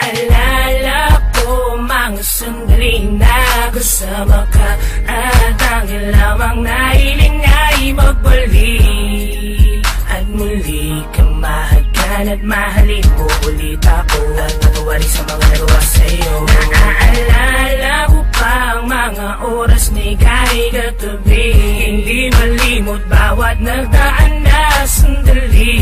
Naaalala ko mga sandaling nagkasama ka, at tanging lamang nahiling ay magbalik. At muli kang mahagkan at mahalin mo ulit ako, at patawarin sa mga nagawa sa'yo. Naaalala ko pa ang mga oras na ika'y katabi, hindi malimot bawat nagdaan na sandali.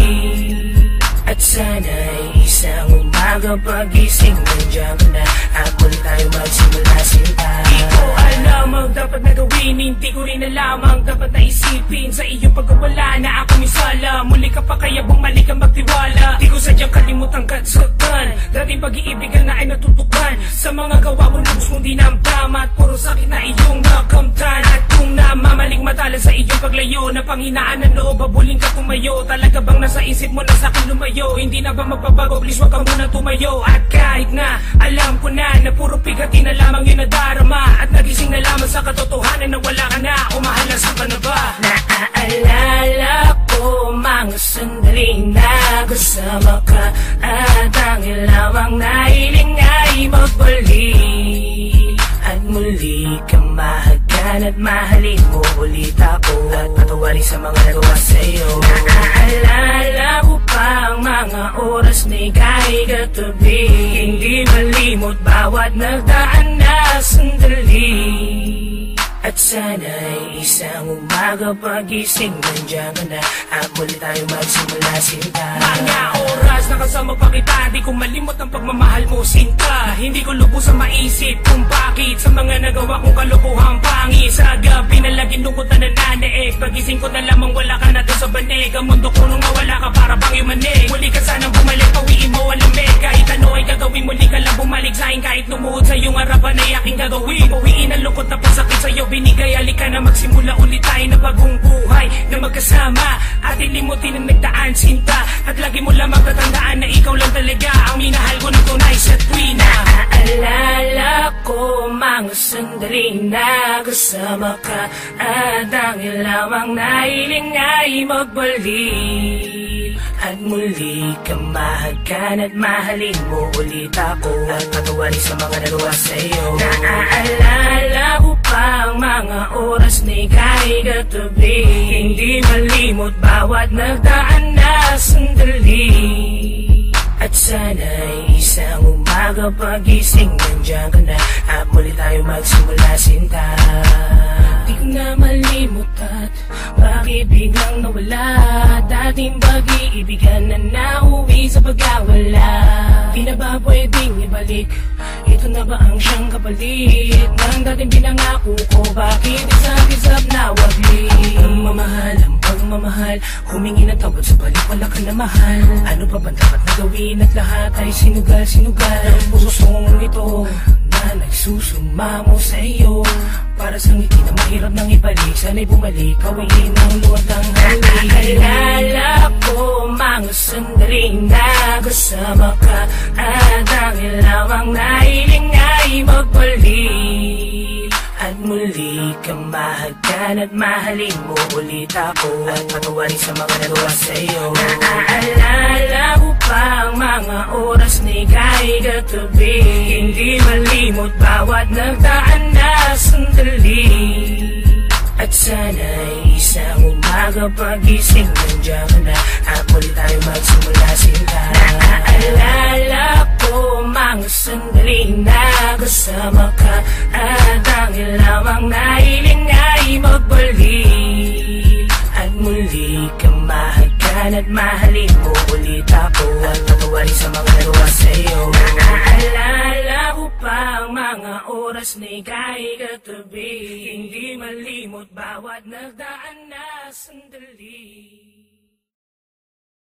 At sana'y isang umaga pagising nandiyan ka na, at muli tayo magsimula sinta. Di ko alam ang dapat na gawin, hindi ko rin alam ang dapat na isipin. Sa iyong pagkawala na ako misala, muli ka pa kaya bumalik ka magtiwala. Di ko sadyang kalimutang katsaktan, dating pag-iibigan na ay natutukan. Sa mga gawa mo lubos mong dinamdama, at puro sakit na iyong nakamtan. At kung namamaling matalan sa iyong paglayo, na panghinaan ng loob, babuling ka tumayo. Talaga bang nasa isip mo na sa akin lumayo? Hindi na ba magbabago? Please wag ka muna tumayo. At kahit na alam ko na puro pigati na lamang yun nadarama, at nagising na lamang sa katotohanan na wala ka na, umahalas ka na ba? Naaalala ko mga sandaling nagkasama ka, at tanging lamang nahiling ay magbalik. At muli kang mahagkan at mahalin mo ulit ako, at patawarin sa mga nagawa sa'yo. Naaalala ko pa ang mga oras na ika'y katabi, hindi malimot bawat nagdaan na sandali. At sana'y isang umaga pagising nandiyan ka na, at muli tayo magsimula sinta. Mga oras na kasama pa kita, di ko malimot ang pagmamahal mo sinta. Hindi ko lubusang maisip kung bakit sa mga nagawa kong kalokohang pangit. Sa gabi na laging lungkot na nananaig, pagising ko na lamang wala ka na doon sa banig. Ang mundo ko nung mawala ka para bang yumanig. Muli ka sanang bumalik, pawiin mo ang lamig. Kahit ano ay gagawin, muli ka lang bumalik sa'kin. Kahit lumuhod sa iyong harapan ay aking gagawin. Pawiin ang lungkot na pasakit sa'yo binigay. Halika na magsimula ulit tayo na bagong buhay na magkasama, at ilimutin ang nagdaan sinta. At lagi mo lang magtatandaan na ikaw lang talaga ang minahal ko ng tunay sa tuwina. Naaalala ko mga sandaling nagkasama ka, at tanging lamang nahiling ay magbalik. At muli kang mahagkan at mahalin mo ulit ako, at patawarin sa mga nagawa sa'yo. Naaalala ko pa ang mga oras na ika'y katabi, hindi malimot bawat nagdaan na sandali. At sana'y isang umaga pagising nandiyan ka na, at muli tayo magsimula sinta. Di ko na malimot at bakit biglang nawala, dating pag-iibigan na nauwi sa pagkawala. Di na ba pwedeng ibalik? Ito na ba ang siyang kapalit ng dating pinangako ko? Bakit isang-isap na wagli? Ang mamahal, ang pagmamahal, humingi ng tawad sa balik, wala ka na mahal. Ano pa ba dapat na gawin at lahat ay sinugal-sinugal? Ang pusong ito na nagsusumamo sa iyo, para sa ngiti na mahirap nang ibalik, sana'y bumalik, kawain ang luwag ng halik. Naaalala ko mga sandaling nagkasama ka, at tanging lamang nahiling ay magbalik. At muli kang mahagkan at mahalin mo ulit ako, at patawarin sa mga nagawa sa'yo. Naaalala ko pa ang mga oras na ika'y katabi, hindi malimot bawat nagdaan na sandali. At sana'y isang umaga pagising nandiyan ka na, at muli tayo magsimula sinta. Naaalala ko mga sandaling nagkasama ka, at tanging lamang nahiling ay magbalik. At muli kang mahagkan at mahalin mo ulit ako, at patawarin sa mga nagawa sa'yo. Naaalala ko pa ang mga oras na ika'y katabi, hindi malimot bawat nagdaan na sandali.